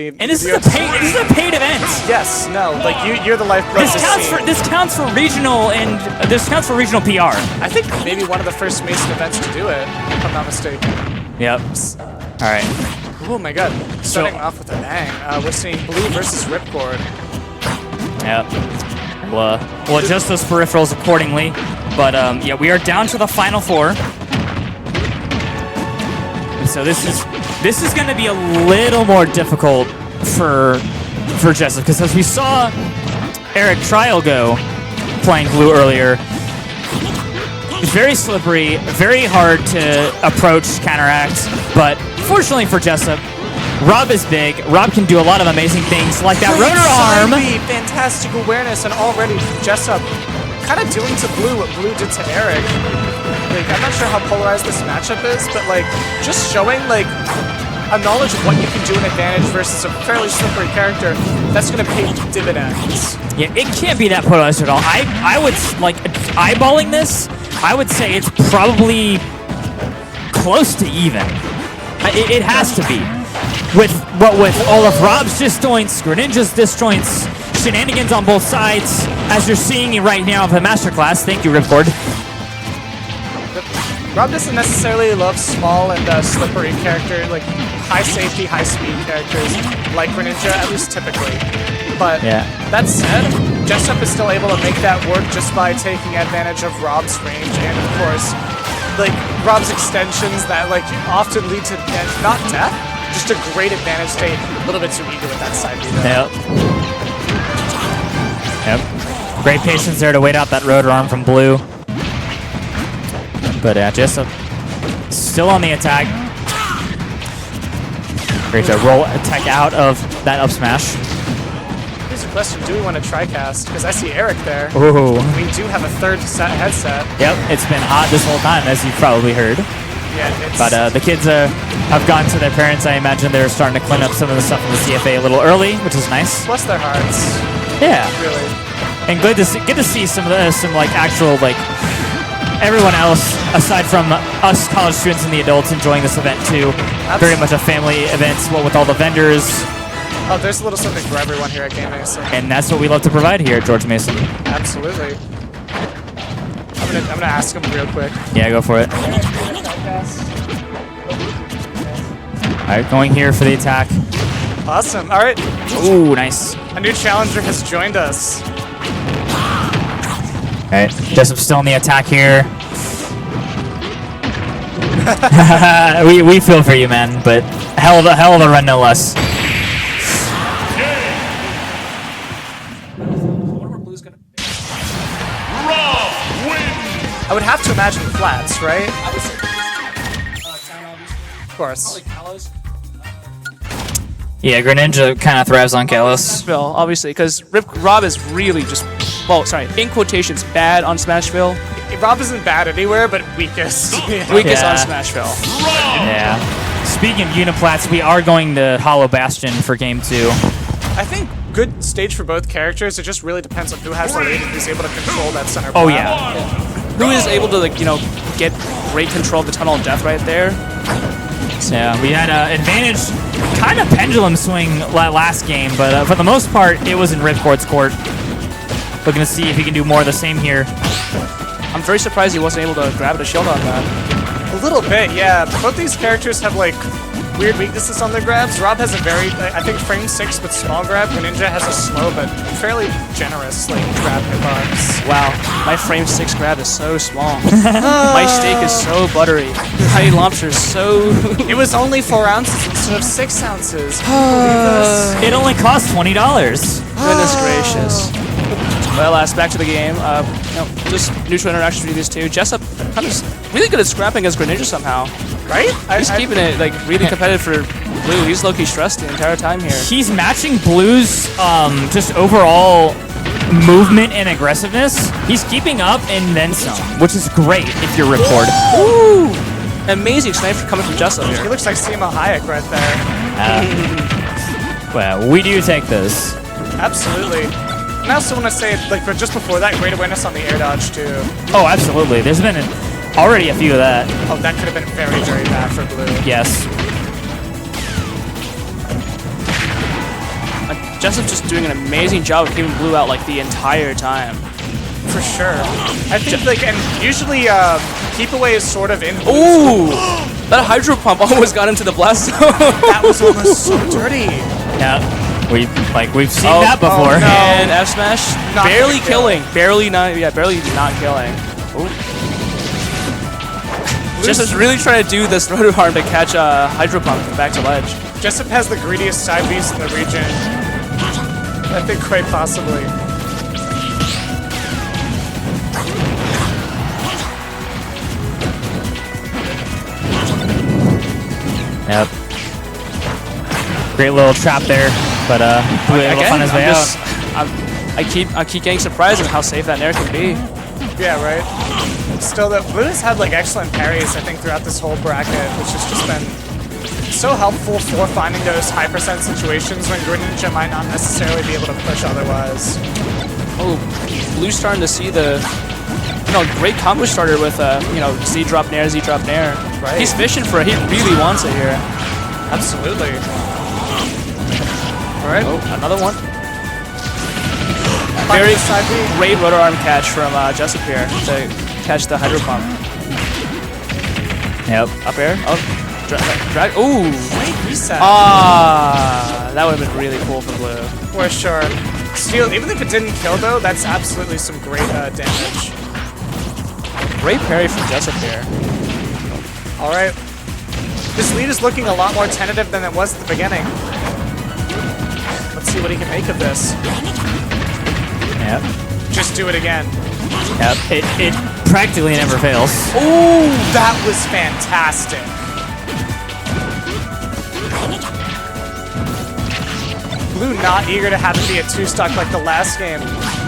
And this is a paid event. Yes, no, like you're the lifeblood. This counts for regional PR. I think maybe one of the first Mason events to do it, if I'm not mistaken. Yep. All right. Oh my god. Starting off with a bang. We're seeing blue versus Ripcord. Yep. We'll adjust those peripherals accordingly. But yeah, we are down to the final 4. So this is going to be a little more difficult for Jessup, because as we saw Eric Trial go playing blue earlier, it's very slippery, very hard to approach, counteract, but fortunately for Jessup, R.O.B is big. R.O.B can do a lot of amazing things, like that rotor arm. Fantastic awareness, and already Jessup kind of doing to blue what blue did to Eric. Like, I'm not sure how polarized this matchup is, but like just showing like a knowledge of what you can do in advantage versus a fairly slippery character, that's going to pay dividends. Yeah, it can't be that polarized at all. I would, like, eyeballing this, I would say it's probably close to even. It has to be. With all of R.O.B's disjoints, Greninja's disjoints, shenanigans on both sides, as you're seeing right now of the masterclass. Thank you, Ripcord. R.O.B doesn't necessarily love small and slippery characters, like high safety, high speed characters, like Greninja, at least typically. But that said, Jessup is still able to make that work just by taking advantage of R.O.B's range and, of course, like R.O.B's extensions that like often lead to not death, just a great advantage state. A little bit too eager with that side B though. Yep. Great patience there to wait out that rotor arm from blue. But Jessup still on the attack. Great to roll attack out of that up smash. Here's a question, do we want to try-cast? Because I see Eric there. Ooh. We do have a third headset. Yep, it's been hot this whole time, as you've probably heard. Yeah, but the kids have gone to their parents. I imagine they're starting to clean up some of the stuff in the CFA a little early, which is nice. Bless their hearts. Yeah. Really. And good to see some like actual like everyone else aside from us college students and the adults enjoying this event too. Absolutely. Very much a family event, with all the vendors. Oh, there's a little something for everyone here at GameMason. And that's what we love to provide here at George Mason. Absolutely. I'm gonna ask him real quick. Yeah, go for it. Alright, going here for the attack. Awesome. Alright. Ooh, nice. A new challenger has joined us. Alright, Jessup still in the attack here. we feel for you, man, but hell of a run, no less. I would have to imagine flats, right? I would say town, obviously. Of course. Probably Kalos. Yeah, Greninja kind of thrives on Kalos. Smashville, obviously, because R.O.B is really just, well, sorry, in quotations, bad on Smashville. R.O.B isn't bad anywhere, but weakest. Weakest on Smashville. Yeah. Speaking of Uniplats, we are going to Hollow Bastion for Game 2. I think good stage for both characters. It just really depends on who has the lead and who's able to control that center. Oh, yeah. Who is able to, like, you know, get great control of the tunnel of death right there. Yeah, we had an advantage, kind of pendulum swing last game, but for the most part, it was in Ripcord's court. Looking to see if he can do more of the same here. I'm very surprised he wasn't able to grab the shield on that. A little bit, yeah. Both these characters have, like, weird weaknesses on their grabs. R.O.B has a very, I think, frame 6 with small grab. Greninja has a slow but fairly generous, like, grab hitbox. Wow, my frame 6 grab is so small. My steak is so buttery. My lobster is so... It was only 4 ounces instead of 6 ounces. It only cost $20. Goodness gracious. Well, back to the game. You know, just neutral interaction between these two. Jessup kind of really good at scrapping as Greninja somehow. Right? He's keeping it like really competitive for blue. He's low-key stressed the entire time here. He's matching blue's just overall movement and aggressiveness. He's keeping up and then some, which is great if you're Ripcord. Ooh! Amazing sniper coming from Jessup here. He looks like Sima Hayek right there. Well, we do take this. Absolutely. And I also want to say, like, for just before that, great awareness on the air dodge, too. Oh, absolutely. There's been already a few of that. Oh, that could have been very, very bad for blue. Yes. Jessup just doing an amazing job of keeping Blue out like the entire time. For sure. I think like, and usually keep away is sort of in. Ooh, that Hydro Pump almost got into the blast zone. That was almost so dirty. Yeah, we've seen that before. Oh, no. And F smash, barely killing, barely not killing. Ooh. Jessup's really trying to do this rotor arm to catch a Hydro Pump back to ledge. Jessup has the greediest side beast in the region. I think quite possibly. Yep. Great little trap there, but Blue able to find his way out. I keep getting surprised at how safe that Nair can be. Yeah, right. Still, that Blue has had like excellent parries, I think, throughout this whole bracket, which has just been so helpful for finding those high percent situations when Greninja might not necessarily be able to push otherwise. Oh, Blue's starting to see the great combo starter with Z drop Nair, Z drop Nair. Right. He's fishing for it. He really wants it here. Absolutely. All right. Oh, another one. Very great rotor arm catch from Jessup here to catch the Hydro Pump. Yep. Up air. Oh, drag. Ooh. Great reset. That would have been really cool for Blue. For sure. Still, even if it didn't kill though, that's absolutely some great damage. Great parry from Jessup here. All right. This lead is looking a lot more tentative than it was at the beginning. Let's see what he can make of this. Yep. Just do it again. Yep. It practically never fails. Ooh, that was fantastic. Blue not eager to have it be a 2-stock like the last game.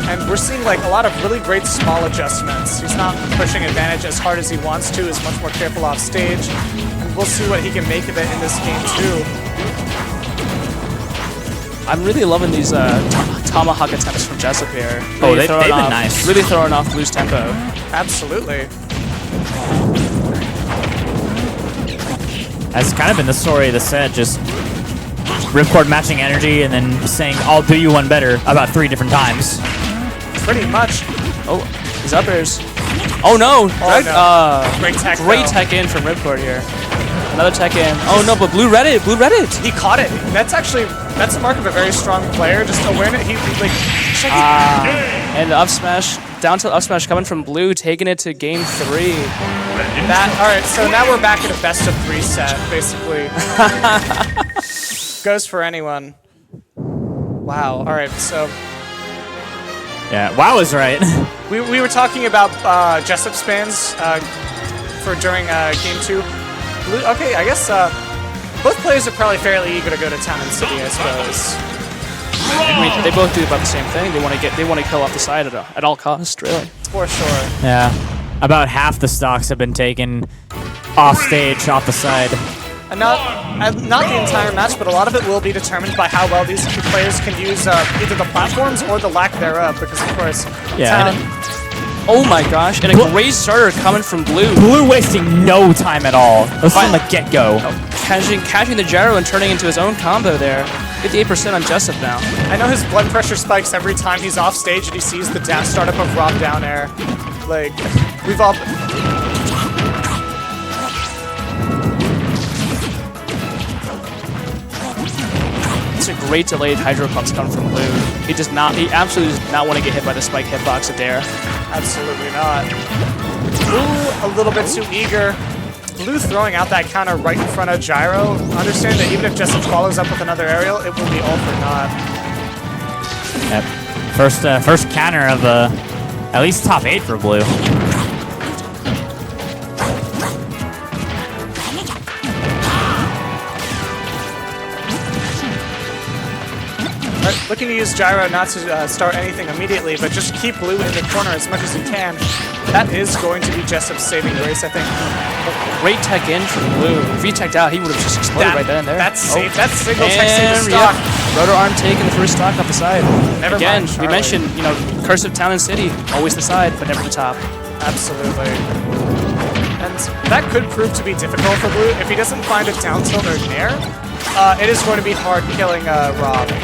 And we're seeing like a lot of really great small adjustments. He's not pushing advantage as hard as he wants to, is much more careful off stage. And we'll see what he can make of it in this game too. I'm really loving these tomahawk attempts from Jessup here. Oh, they've been nice. Really throwing off Blue's tempo. Absolutely. That's kind of been the story of the set, just Ripcord matching energy and then saying, I'll do you one better about 3 different times. Pretty much. Oh, his up airs. Oh no! Great tech. Great tech in from Ripcord here. Another tech in. Oh no, but Blue read it. Blue read it. He caught it. That's a mark of a very strong player. Just awareness. He like. And the up smash, down to up smash coming from Blue, taking it to game 3. All right, so now we're back at a best of 3 set, basically. Goes for anyone. Wow. All right, so. Yeah, WoW is right. we were talking about Jessup spans for during game 2. Blue, okay, I guess both players are probably fairly eager to go to Town and City, I suppose. I mean, they both do about the same thing. They want to kill off the side at all costs, really. For sure. Yeah, about half the stocks have been taken off stage, off the side. And not the entire match, but a lot of it will be determined by how well these 2 players can use either the platforms or the lack thereof, because of course, yeah. Oh my gosh, and a great starter coming from Blue. Blue wasting no time at all. Let's from the get-go. Catching the gyro and turning into his own combo there. 58% on Jessup now. I know his blood pressure spikes every time he's off stage and he sees the down startup of R.O.B down air. Like, we've all... It's a great delayed Hydro Pumps coming from Blue. He absolutely does not want to get hit by the spike hitbox of Dare. Absolutely not. Blue a little bit too eager. Blue throwing out that counter right in front of gyro. Understand that even if Jessup follows up with another aerial, it will be all for naught. Yep. First counter of at least top 8 for Blue. Right, looking to use gyro not to start anything immediately, but just keep Blue in the corner as much as you can. That is going to be Jessup's saving grace, I think. Great tech in from Blue. If he teched out, he would have just exploded right then and there. That's safe. That's single tech saving stock. Yep. Rotor arm taking the first stock off the side. Never Again, mind, we mentioned, Curse of Town and City, always the side, but never the top. Absolutely. And that could prove to be difficult for Blue. If he doesn't find a down tilt or nair, it is going to be hard killing R.O.B.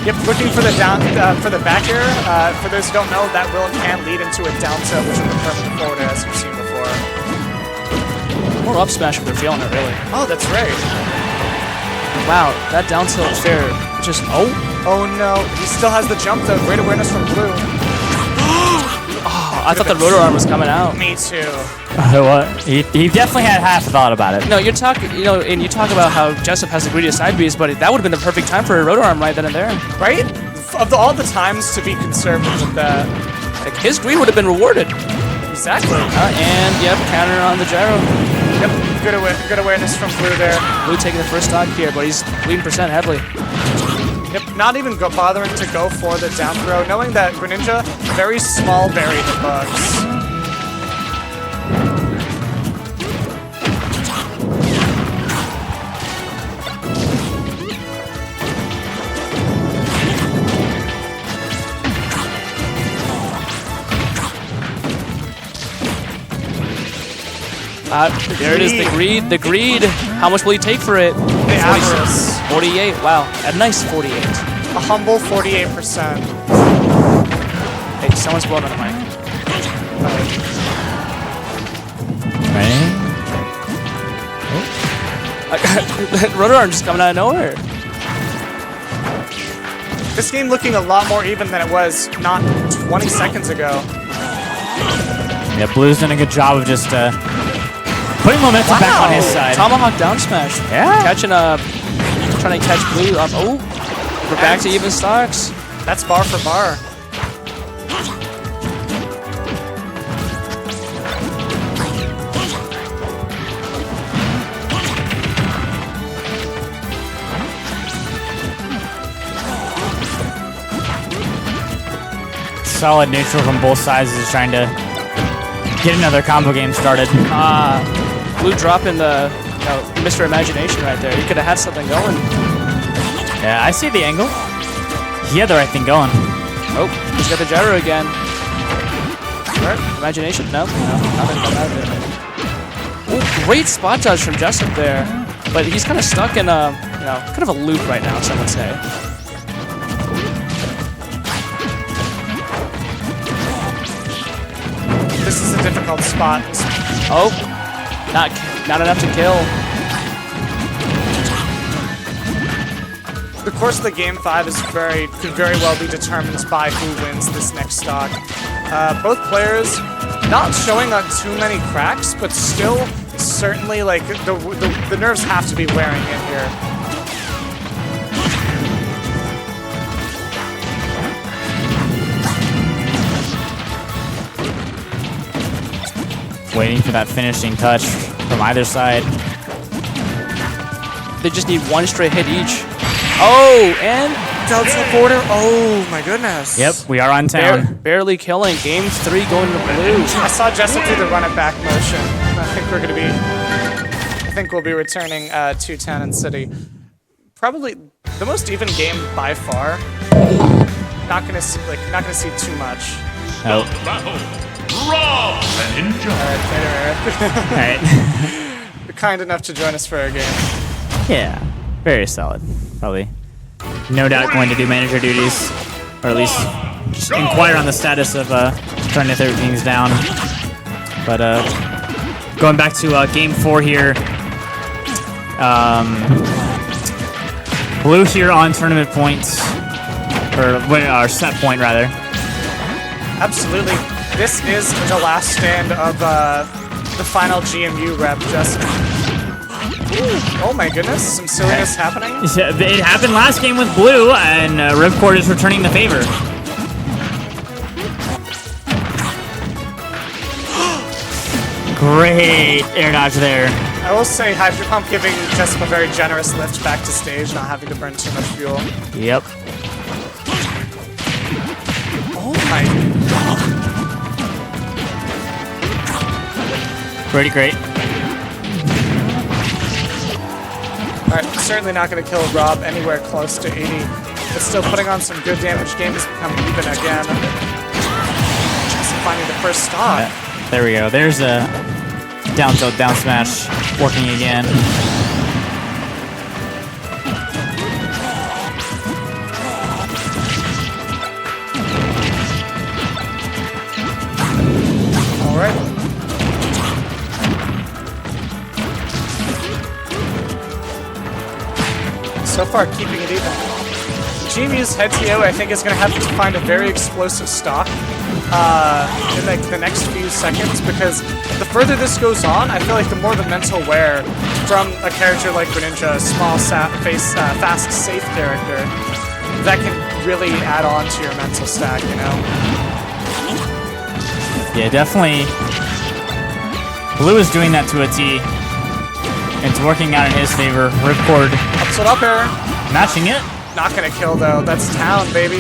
Yep, looking for the down for the back air. For those who don't know, that can lead into a down tilt, which is a perfect forward as you've seen before. More up smash if they're feeling it, really. Oh, that's right. Wow, that down tilt fair just Oh no, he still has the jump though. Great awareness from Blue. I thought the rotor arm was coming out. Me too. What? He definitely had half thought about it. No, you're talking, and you talk about how Jessup has the greediest side Bs, but that would have been the perfect time for a rotor arm right then and there. Right? Of all the times to be conservative with that. Like, his greed would have been rewarded. Exactly. And, yep, counter on the gyro. Yep, good awareness from Blue there. Blue taking the first stock here, but he's leading percent heavily. Yep, not even bothering to go for the down throw, knowing that Greninja, very small berry hitbox. There it is, the greed. How much will he take for it? The avarice. 48, wow, a nice 48. A humble 48%. Hey, someone's blowing on the mic. Right? Rotor arm just coming out of nowhere. This game looking a lot more even than it was not 20 seconds ago. Yeah, Blue's done a good job of just putting momentum back on his side. Tomahawk down smash. Yeah. Catching trying to catch Blue up. Oh, we're back to even stocks. That's bar for bar. Solid neutral from both sides is trying to get another combo game started. Blue dropping the Mr. Imagination right there. He could have had something going. Yeah, I see the angle. He had the right thing going. Oh, he's got the gyro again. Imagination? No, nothing come out of it. Ooh, great spot dodge from Jessup there, but he's kind of stuck in a, kind of a loop right now, some would say. This is a difficult spot. Oh, not enough to kill. The course of the game 5 could very well be determined by who wins this next stock. Both players not showing on too many cracks, but still certainly like the nerves have to be wearing in here. Waiting for that finishing touch from either side. They just need one straight hit each. Oh, and Delta border. Oh my goodness. Yep, we are on town. Barely killing. Game 3 going to Blue. I saw Jessup do the run it back motion. I think we'll be returning to Town and City. Probably the most even game by far. Not gonna see too much. Oh. R.O.B. Greninja. Alright, Alright. You're kind enough to join us for a game. Yeah, very solid. Probably, no doubt, going to do manager duties, or at least just inquire on the status of trying to throw things down. But going back to game 4 here, Blue here on tournament points, or set point rather. Absolutely. This is the last stand of the final GMU rep, Justin. Oh my goodness, some silliness happening. It happened last game with Blue, and Ripcord is returning the favor. Great air dodge there. I will say Hyper Pump giving Jessup a very generous lift back to stage, not having to burn too much fuel. Yep. Oh my god. Pretty great. Alright, certainly not going to kill R.O.B. anywhere close to 80, but still putting on some good damage. Game has become even again. Just finding the first stock. Yeah, there we go. There's a down tilt, down smash working again. So far, keeping it even. GMU's head TO, I think, is going to have to find a very explosive stock in like the next few seconds, because the further this goes on, I feel like the more the mental wear from a character like Greninja, a small, fast, safe character, that can really add on to your mental stack, you know? Yeah, definitely. Blue is doing that to a T. It's working out in his favor. Ripcord Up tilt up air. matching it. Not gonna kill though. That's town, baby.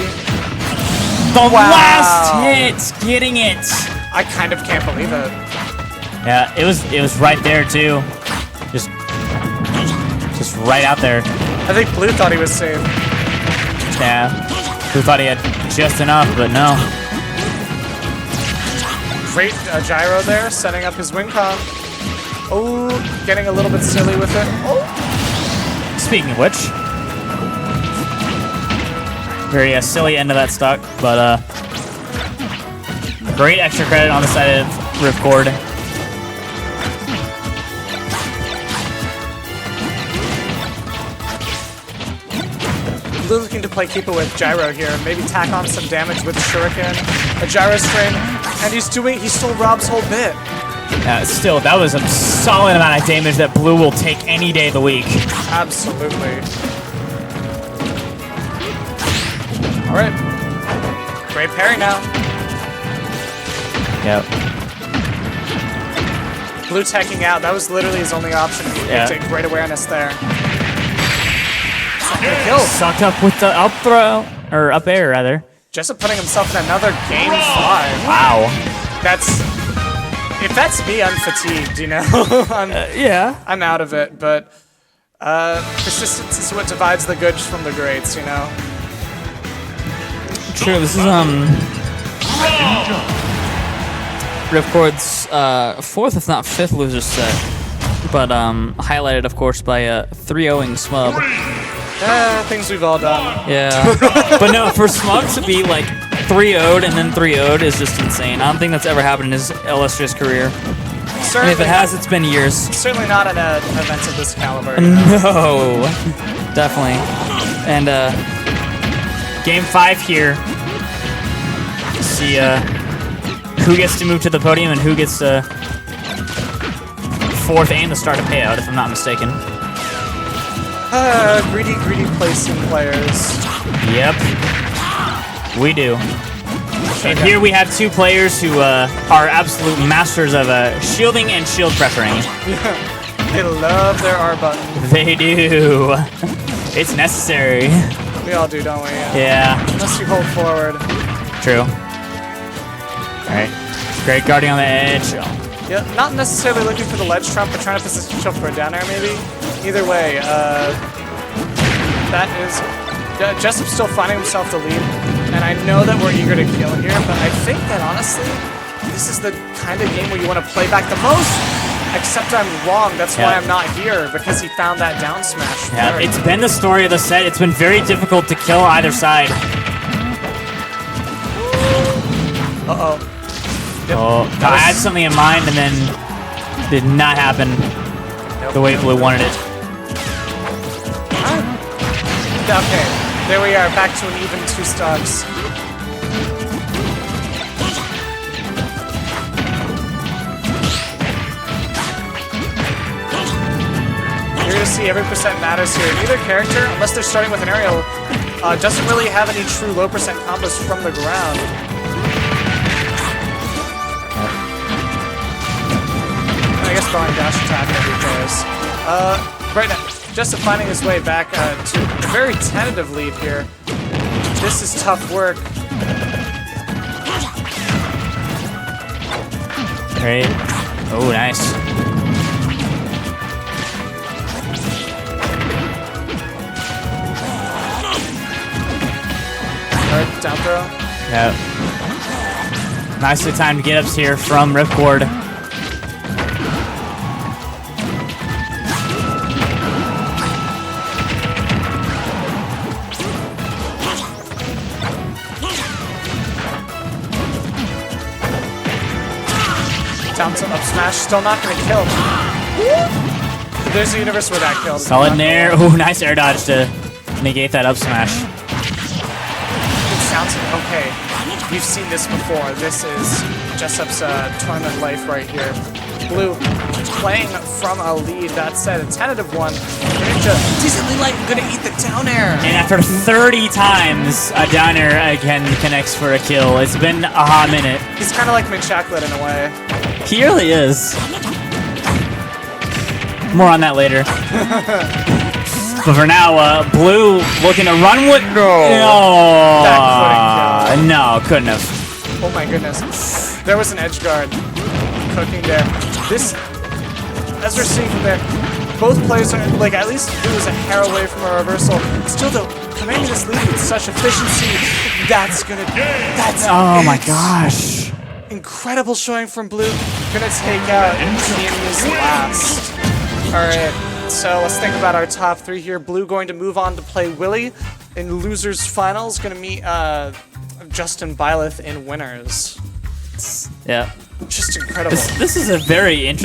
The last hit, getting it. I kind of can't believe it. Yeah, it was right there too. Just right out there. I think Blue thought he was safe. Yeah, who thought he had just enough, but no. Great gyro there, setting up his win con. Oh, getting a little bit silly with it. Oh. Speaking of which, very silly end of that stock, but great extra credit on the side of Ripcord. Blue looking to play keep it with gyro here, maybe tack on some damage with shuriken, a gyro string, and he still robs whole bit. Still, that was a solid amount of damage that Blue will take any day of the week. Absolutely. All right. Great parry now. Yep. Blue teching out. That was literally his only option. He picked it. Great awareness there. Kill. Sucked up with the up throw, or up air rather. Jessup putting himself in another game 5. Wow. If that's me, I'm fatigued, you know? Yeah. I'm out of it, but persistence is what divides the goods from the greats, you know? True, this is Ripcord's 4th, if not 5th loser set, but highlighted, of course, by a 3-0ing Smub. Things we've all done. Yeah. But no, for Smug to be like 3-0'd and then 3-0'd is just insane. I don't think that's ever happened in his illustrious career. And if it has, it's been years. Certainly not at an event of this caliber. You know? No, definitely. And game 5 here. See who gets to move to the podium and who gets 4th and the start of payout, if I'm not mistaken. Greedy placing players. Yep. We do. And here we have 2 players who are absolute masters of shielding and shield pressuring. They love their R button. They do. It's necessary. We all do, don't we? Yeah. Unless you hold forward. True. Alright. Great guarding on the edge. Yeah, not necessarily looking for the ledge trump, but trying to position yourself for a down air, maybe. Either way, that is... Jessup's still finding himself the lead, and I know that we're eager to kill here, but I think that, honestly, this is the kind of game where you want to play back the most, except I'm wrong. That's why I'm not here, because he found that down smash. Yeah, it's been the story of the set. It's been very difficult to kill either side. Uh-oh. Yep. Oh, I had something in mind and then did not happen the way Blue wanted it. Okay, there we are, back to an even 2 stocks. You're going to see every percent matters here. Neither character, unless they're starting with an aerial, doesn't really have any true low percent combos from the ground. I guess throwing dash attack every phase. Right now, Jessup finding his way back to a very tentative lead here. This is tough work. Great. Oh, nice. Alright, down throw. Yep. Nicely timed get-ups here from Ripcord. Down to up smash, still not gonna kill. There's the universe where that killed. Solid nair. Oh, nice air dodge to negate that up smash. It sounds okay. We've seen this before. This is Jessup's tournament life right here. Blue playing from a lead. That said, a tentative one. Greninja decently light, gonna eat the down air. And after 30 times, a down air again connects for a kill. It's been a hot minute. He's kind of like Minchaklet in a way. He really is. More on that later. But for now, Blue looking to run with... No, couldn't have. Oh my goodness. There was an edge guard cooking there. This, as we're seeing from there, both players are, like, at least Blue is a hair away from a reversal. Still, though, commanding this lead with such efficiency, that's Oh my gosh. incredible showing from Blue. Gonna take out GMU's last. Alright, so let's think about our top 3 here. Blue going to move on to play Willie in losers finals. Gonna meet Justin Byleth in winners. Yeah. Just incredible. This is a very interesting